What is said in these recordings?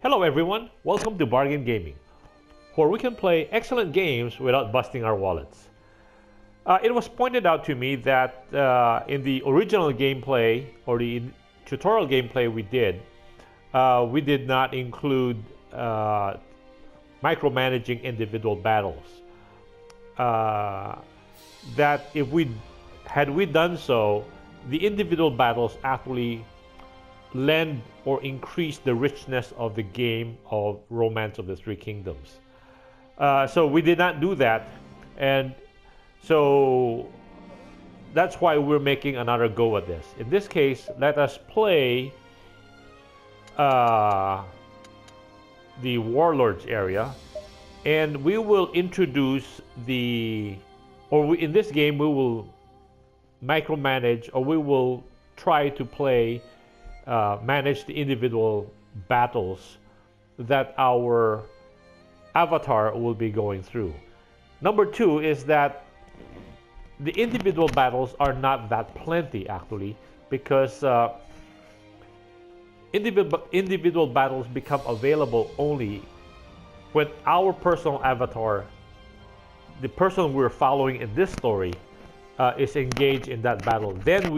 Hello everyone, welcome to Bargain Gaming, where we can play excellent games without busting our wallets. It was pointed out to me that in the original gameplay, or the tutorial gameplay we did not include micromanaging individual battles. That if had we done so, the individual battles actually lend or increase the richness of the game of Romance of the Three Kingdoms. So we did not do that, and so that's why we're making another go at this. In this case, let us play the Warlords area, and we will introduce in this game we will micromanage, or we will try to manage the individual battles that our avatar will be going through. Number two is that the individual battles are not that plenty actually, because individual battles become available only when our personal avatar, the person we're following in this story, is engaged in that battle. Then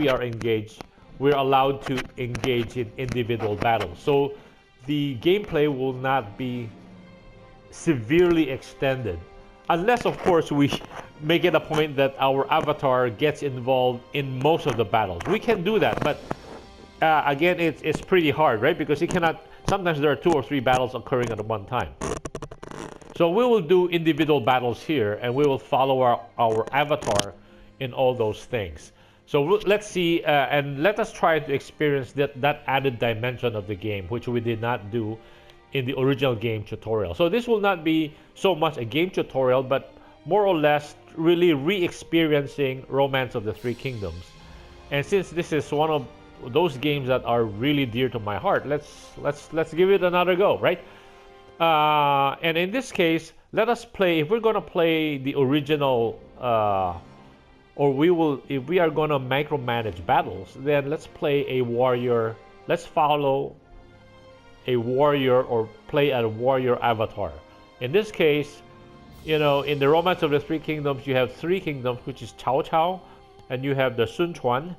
we're allowed to engage in individual battles. So the gameplay will not be severely extended, unless of course we make it a point that our avatar gets involved in most of the battles. We can do that, but again, it's pretty hard, right? Because you cannot, sometimes there are 2 or 3 battles occurring at one time. So we will do individual battles here, and we will follow our avatar in all those things. So let's see, and let us try to experience that added dimension of the game, which we did not do in the original game tutorial. So this will not be so much a game tutorial, but more or less really re-experiencing Romance of the Three Kingdoms. And since this is one of those games that are really dear to my heart, let's give it another go, right? And in this case, let us play. If we're gonna play the original, if we are gonna micromanage battles, then let's play a warrior. Let's follow a warrior or play a warrior avatar. In this case, in the Romance of the Three Kingdoms, you have 3 kingdoms, which is Cao, and you have the Sun Quan,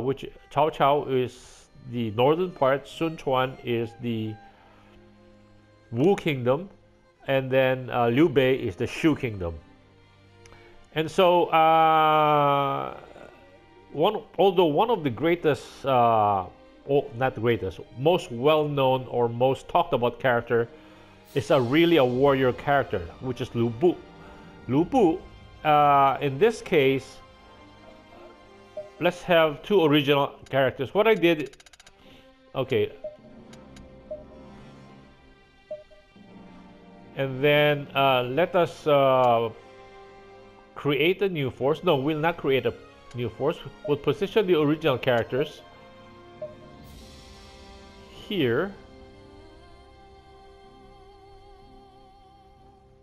which Cao is the northern part, Sun Quan is the Wu Kingdom, and then Liu Bei is the Shu Kingdom. And so, although one of the greatest, not greatest, most well-known or most talked about character is really a warrior character, which is Lu Bu. Lu Bu, in this case, let's have 2 original characters. What I did, okay. And then let us create a new force. No, we'll not create a new force. We'll position the original characters here.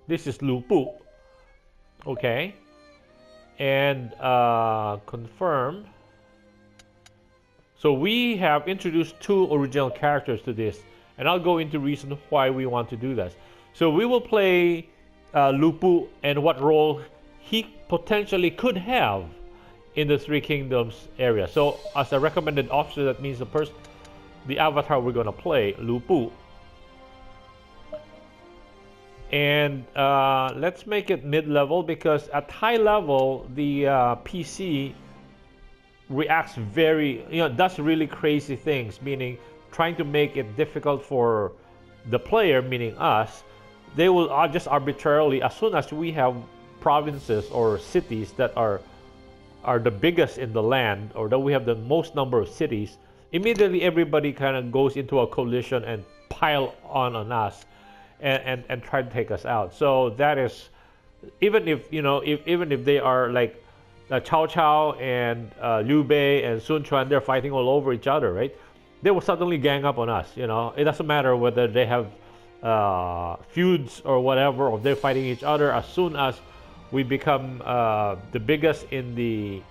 This is Lu Bu. Okay. And confirm. So we have introduced 2 original characters to this, and I'll go into reason why we want to do this. So we will play Lu Bu and what role he potentially could have in the Three Kingdoms area. So as a recommended officer, that means the avatar we're going to play, Lu Bu. And let's make it mid-level, because at high level the PC reacts does really crazy things, meaning trying to make it difficult for the player, meaning us. They will just arbitrarily, as soon as we have provinces or cities that are the biggest in the land, or that we have the most number of cities, immediately everybody kind of goes into a coalition and pile on us and try to take us out. So that is, even if they are like Cao and Liu Bei and Sun Quan, they're fighting all over each other, right? They will suddenly gang up on us. It doesn't matter whether they have feuds or whatever, or they're fighting each other. As soon as we become the biggest in the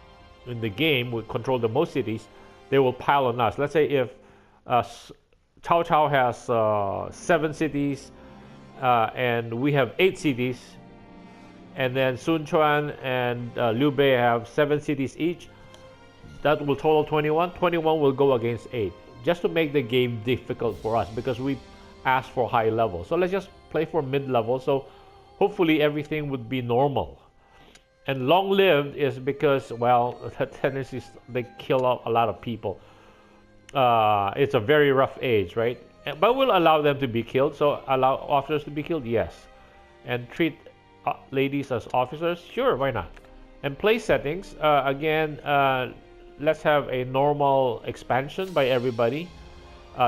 game, we control the most cities, they will pile on us. Let's say if Cao Cao has 7 cities, and we have 8 cities. And then Sun Quan and Liu Bei have 7 cities each. That will total 21. 21 will go against 8, just to make the game difficult for us because we asked for high level. So let's just play for mid level. So hopefully everything would be normal. And long lived is because, well, the tendencies they kill a lot of people. It's a very rough age, right? But we'll allow them to be killed. So allow officers to be killed, yes. And treat ladies as officers, sure, why not? And place settings, again, let's have a normal expansion by everybody.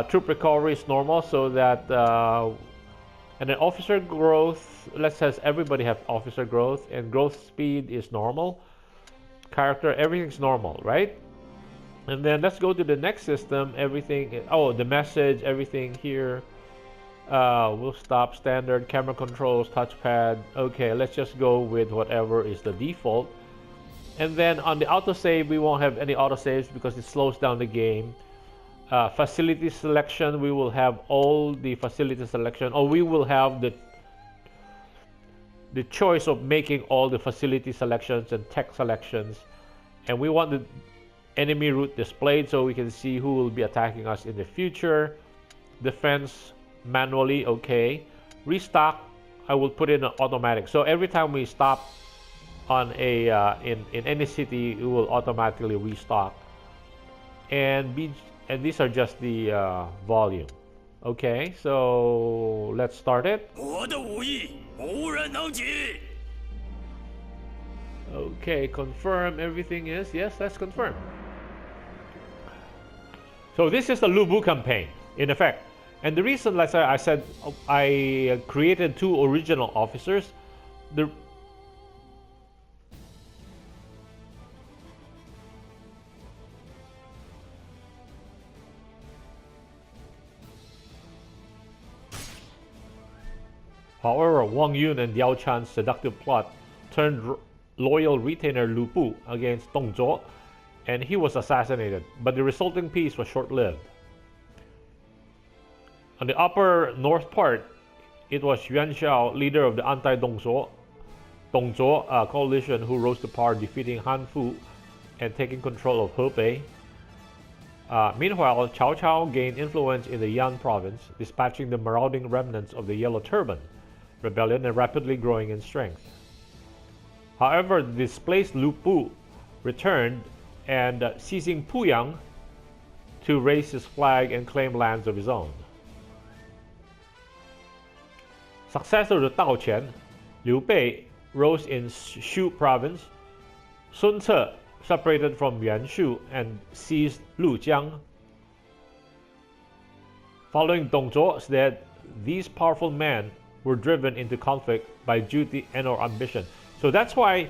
Troop recovery is normal, so that and then officer growth, let's have everybody have officer growth, and growth speed is normal. Character, everything's normal, right? And then let's go to the next system. Everything, oh, the message, everything here. We'll stop standard camera controls, touchpad. Okay, let's just go with whatever is the default. And then on the autosave, we won't have any autosaves because it slows down the game. Facility selection, we will have all the facility selection, or we will have the choice of making all the facility selections and tech selections. And we want the enemy route displayed so we can see who will be attacking us in the future. Defense manually, okay. Restock, I will put in an automatic. So every time we stop on a in any city, it will automatically restock. And these are just the volume. Okay, so let's start it. Okay, confirm everything is yes. Let's confirm. So this is the Lu Bu campaign in effect. And the reason, like I said, I created 2 original officers. However, Wang Yun and Diao Chan's seductive plot turned loyal retainer Lu Bu against Dong Zhuo, and he was assassinated. But the resulting peace was short-lived. On the upper north part, it was Yuan Shao, leader of the anti-Dong Zhuo coalition, who rose to power, defeating Han Fu and taking control of Hebei. Meanwhile, Cao Cao gained influence in the Yan province, dispatching the marauding remnants of the Yellow Turban rebellion and rapidly growing in strength. However, the displaced Lu Bu returned and seizing Puyang to raise his flag and claim lands of his own. Successor to Dao Qian, Liu Bei rose in Shu province. Sun Ce separated from Yuan Shu and seized Lujiang. Following Dong Zhuo's death, these powerful men were driven into conflict by duty and or ambition. So that's why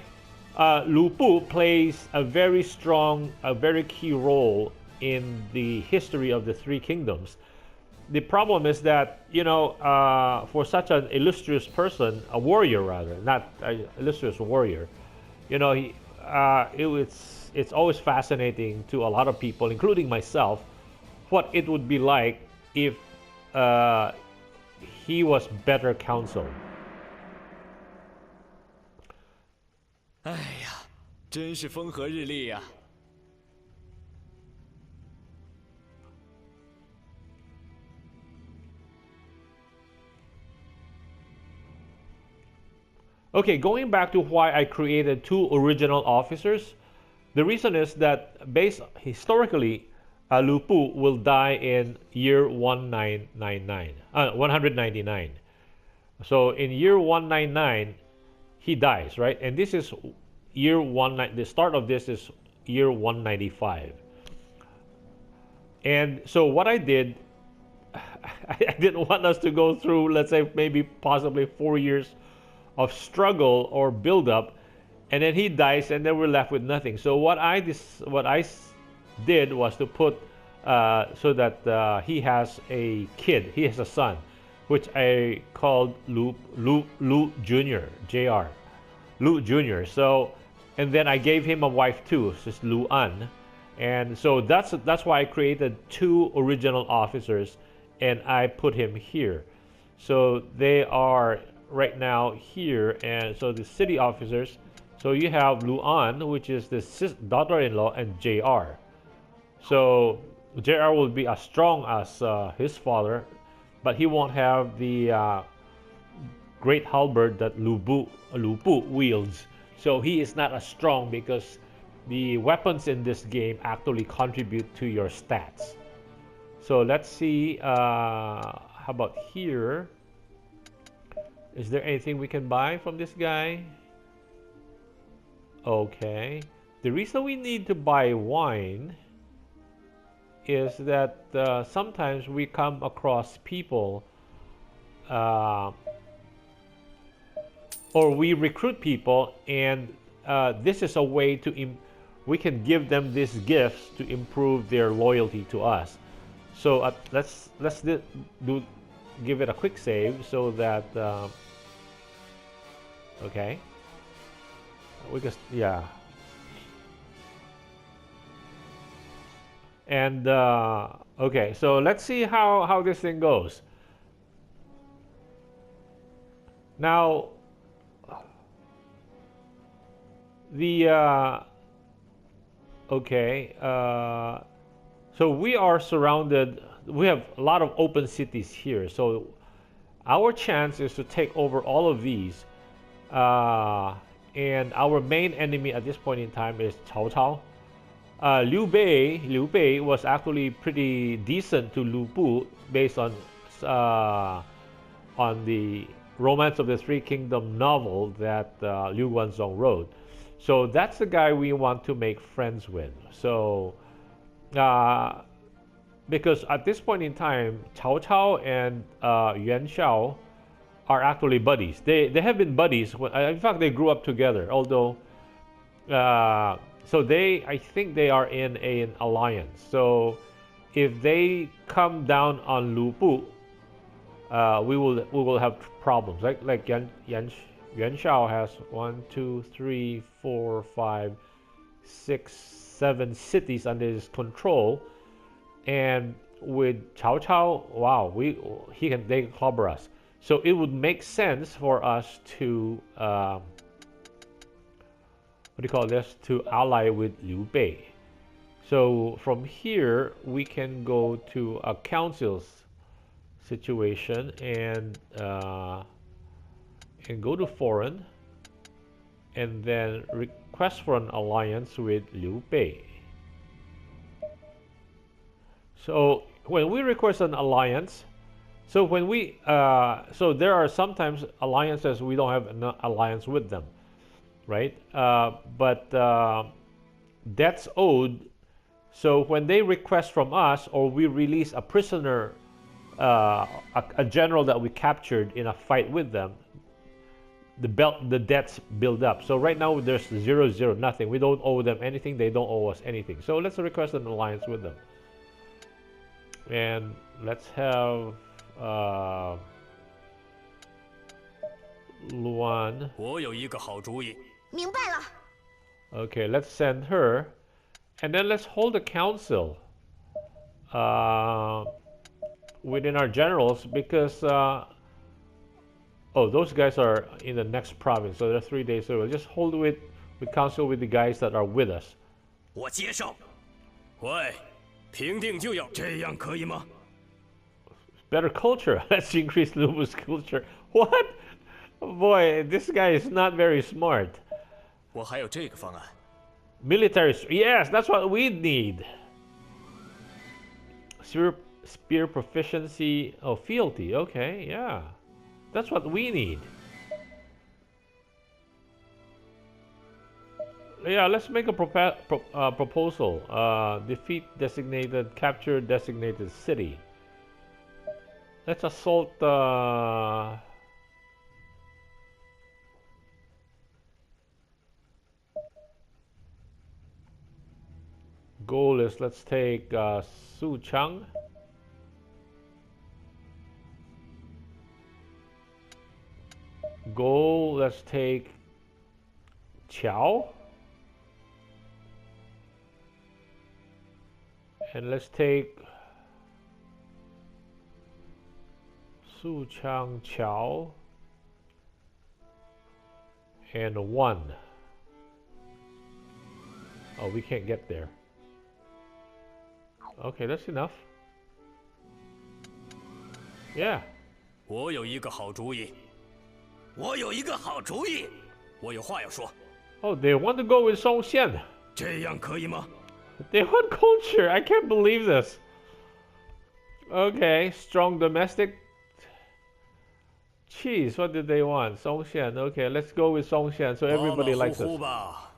Lu Bu plays a very key role in the history of the 3 kingdoms. The problem is that, you know, for such an illustrious person, a warrior rather, not an illustrious warrior, you know, it's always fascinating to a lot of people, including myself, what it would be like if he was better counseled. 哎呀，真是风和日丽呀！ Okay, going back to why I created 2 original officers, the reason is that historically, Lu Bu will die in year 199. So in year 199, he dies, right? And this is year 19. The start of this is year 195. And so what I did, I didn't want us to go through, let's say, maybe possibly 4 years of struggle or build up, and then he dies, and then we're left with nothing. So what I did was to put so that he has a kid, he has a son, which I called Lu Jr. Jr. Lu Jr. So, and then I gave him a wife too, so it's Lu An, and so that's why I created 2 original officers and I put him here. So they are right now here, and so the city officers. So you have Luan, which is the daughter-in-law, and JR. So JR will be as strong as his father, but he won't have the great halberd that Lu Bu wields. So he is not as strong because the weapons in this game actually contribute to your stats. So let's see, how about here? Is there anything we can buy from this guy? Okay. The reason we need to buy wine is that sometimes we come across people or we recruit people, and this is a way to we can give them these gifts to improve their loyalty to us. So let's give it a quick save so that okay, we just and okay, so let's see how this thing goes. Now the okay, so we are surrounded. We have a lot of open cities here, so our chance is to take over all of these. And our main enemy at this point in time is Cao Cao. Liu Bei was actually pretty decent to Lu Bu based on the Romance of the Three Kingdoms novel that Liu Guanzhong wrote. So that's the guy we want to make friends with. So because at this point in time, Cao Cao and Yuan Shao are actually buddies. They have been buddies. In fact, they grew up together. Although, so I think they are in an alliance. So if they come down on Lu Bu, we will have problems. Like Yuan Shao has 1, 2, 3, 4, 5, 6, 7 cities under his control, and with Cao Cao, wow, they can clobber us. So it would make sense for us to what do you call this? To ally with Liu Bei. So from here we can go to a council's situation and go to foreign, and then request for an alliance with Liu Bei. So when we request an alliance, so when we so there are sometimes alliances we don't have an alliance with them, right? But debts owed. So when they request from us, or we release a prisoner, a general that we captured in a fight with them, the debts build up. So right now there's 0, nothing. We don't owe them anything. They don't owe us anything. So let's request an alliance with them, and let's have Luan. 我有一个好主意。明白了。 Okay, let's send her, and then let's hold a council within our generals, because oh, those guys are in the next province, so they're 3 days. So we'll just hold with council with the guys that are with us. 我接受。喂，评定就要这样，可以吗？ Better culture. Let's increase Lubu's culture. What? Boy, this guy is not very smart. 我还有这个方案。 Military. Yes, that's what we need. Spear proficiency. Oh, fealty. Okay, yeah. That's what we need. Yeah, let's make a proposal. Defeat designated, capture designated city. Let's assault. Goal is, let's take Suchang. Goal, let's take Qiao. And let's take Su Chang Chao and 1. Oh, we can't get there. Okay, that's enough. Yeah. 我有一个好主意，我有一个好主意，我有话要说。 Oh, they want to go with Song Xian. 这样可以吗？ They want culture. I can't believe this. Okay, strong domestic. Cheese, what did they want? Song Xian. Okay, let's go with Song Xian so everybody likes us. 吧。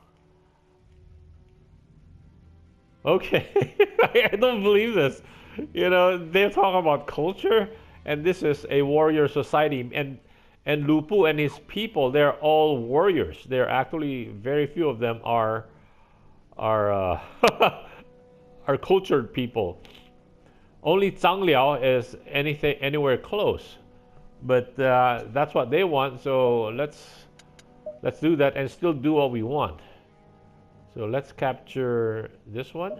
Okay, I don't believe this. You know, they're talking about culture, and this is a warrior society. And Lu Bu and his people, they're all warriors. They're actually, very few of them are are cultured people. Only Zhang Liao is anywhere close, but that's what they want. So let's do that and still do what we want. So let's capture this one,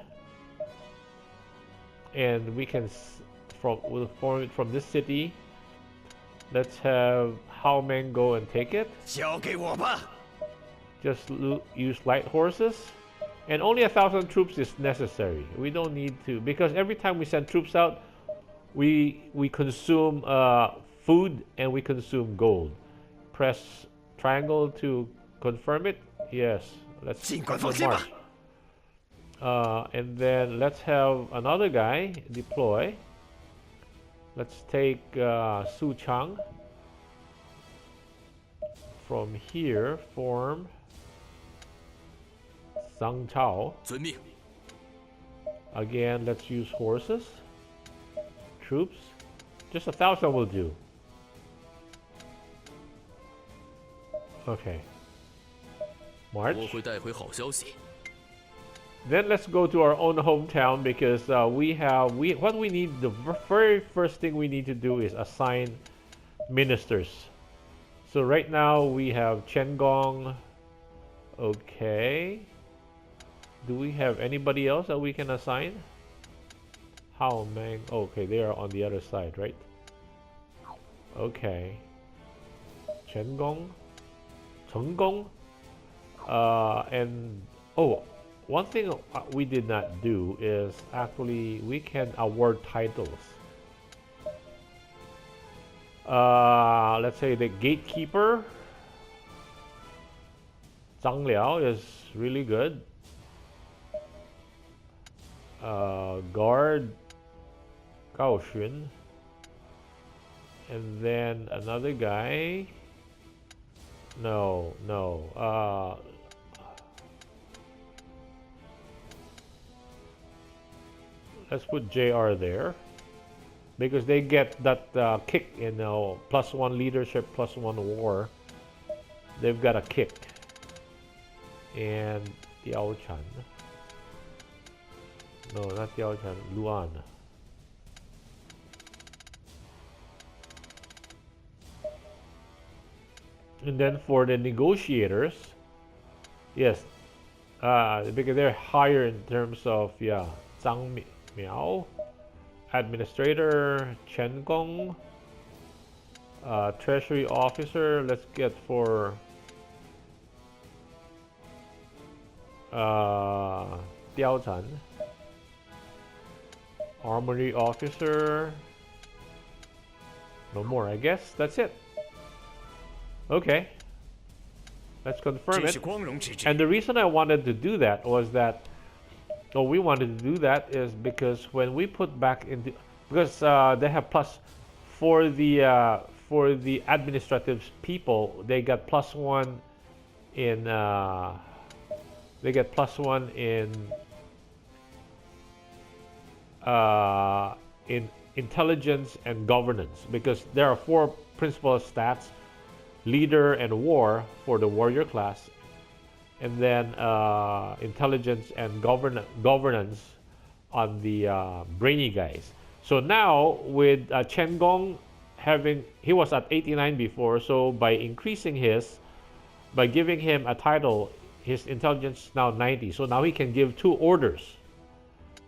and we can we'll form it from this city. Let's have Hao Meng go and take it. 交给我吧。 Just use light horses, and only 1,000 troops is necessary. We don't need to, because every time we send troops out, we consume food and we consume gold. Press triangle to confirm it. Yes, let's march. And then let's have another guy deploy. Let's take Su Chang from here. Form Zhang Chao. 遵命。 Again, let's use horses. Troops. Just 1,000 will do. Okay. March. 我会带回好消息。 Then let's go to our own hometown, because what we need, the very first thing we need to do is assign ministers. So right now we have Chen Gong. Okay. Do we have anybody else that we can assign? Hao Meng. Okay, they are on the other side, right? Okay. Chen Gong. Cheng Gong. And oh, one thing we did not do is actually we can award titles. Let's say the gatekeeper, Zhang Liao, is really good. Guard, Gao Xun. And then another guy. No. Let's put JR there, because they get that kick, +1 leadership, +1 war. They've got a kick. And Diao Chan. No, not Diao Chan, Luan. And then for the negotiators, yes, because they're higher in terms of, Zhang Miao, administrator, Chen Gong, treasury officer. Let's get for Diao Chan, armory officer. No more, I guess. That's it. Okay, let's confirm it. And the reason I wanted to do that was that, we wanted to do that is because when we put back into, because they have plus for the administrative people, they got +1 in they get +1 in intelligence and governance, because there are 4 principal stats: leader and war for the warrior class, and then intelligence and governance on the brainy guys. So now with Chen Gong he was at 89 before, so by giving him a title, his intelligence is now 90. So now he can give 2 orders.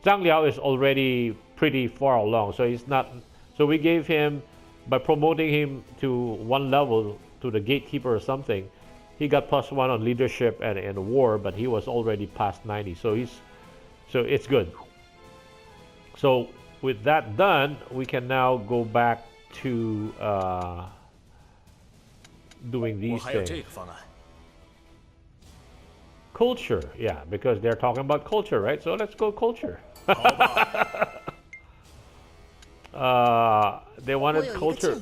Zhang Liao is already pretty far along, so he's not. So we gave him by promoting him to one level to the gatekeeper or something, he got +1 on leadership and war, but he was already past 90, so it's good. So with that done, we can now go back to doing these things. Culture, yeah, because they're talking about culture, right? So let's go culture. They wanted culture.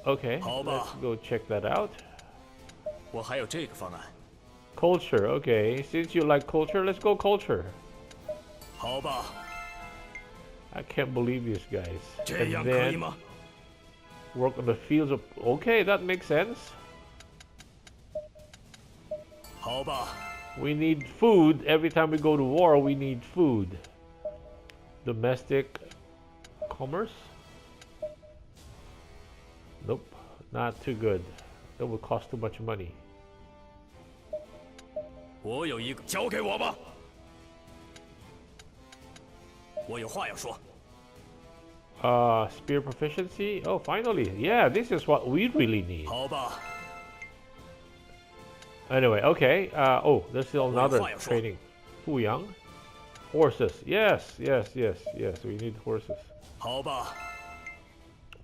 Okay, let's go check that out. Culture, okay. Since you like culture, let's go culture. I can't believe these guys. And then work on the fields of... Okay, that makes sense. We need food. Every time we go to war, we need food. Domestic commerce? Nope, not too good. That will cost too much money. Spear proficiency? Oh, finally. Yeah, this is what we really need. Anyway, okay. Oh, there's still another training. Fuyang? Horses. Yes. We need horses.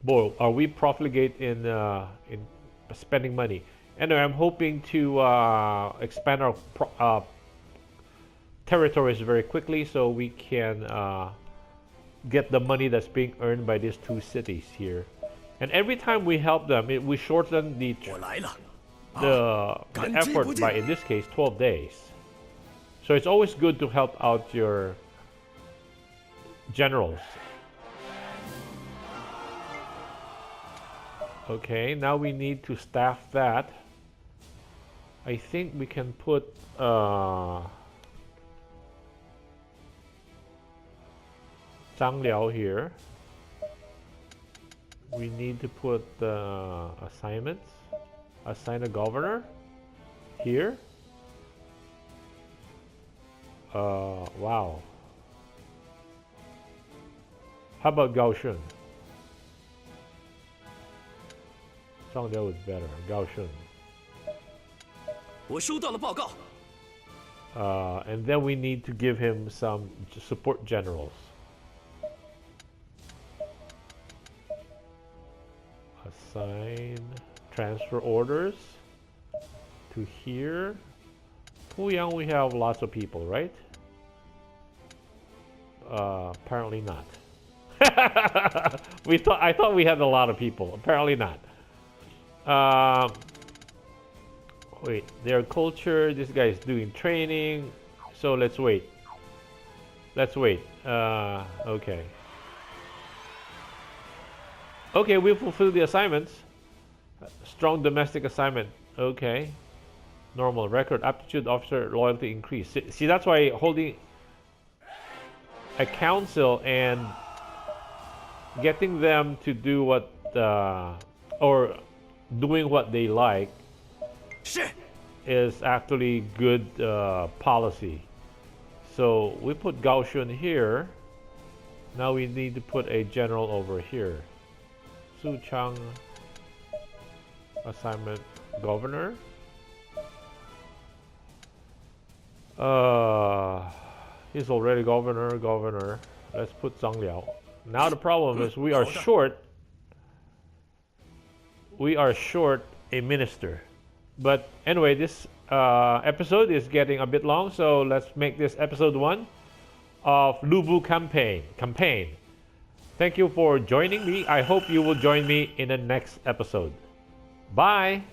Boy, are we profligate in spending money. Anyway, I'm hoping to expand our territories very quickly so we can get the money that's being earned by these two cities here. And every time we help them, we shorten the effort by, in this case, 12 days. So it's always good to help out your generals. Okay, now we need to staff that. I think we can put Zhang Liao here. We need to put assignments. Assign a governor here. Wow. How about Gaoshun? Zhang Liao is better. Gaoshun. And then we need to give him some support generals. Assign transfer orders to here. Fuyang, we have lots of people, right? Apparently not. I thought we had a lot of people. Apparently not. Wait, their culture. This guy is doing training. So let's wait. Okay. Okay, we fulfill the assignments. Strong domestic assignment. Okay. Normal record aptitude officer loyalty increase. See, that's why holding a council and getting them to do what or doing what they like is actually good policy. So we put Gaoshun here. Now we need to put a general over here. Su Chang assignment governor. He's already governor. Let's put Zhang Liao. Now the problem is we are short a minister. But anyway, this episode is getting a bit long, so let's make this episode 1 of Lubu campaign. Thank you for joining me. I hope you will join me in the next episode. Bye!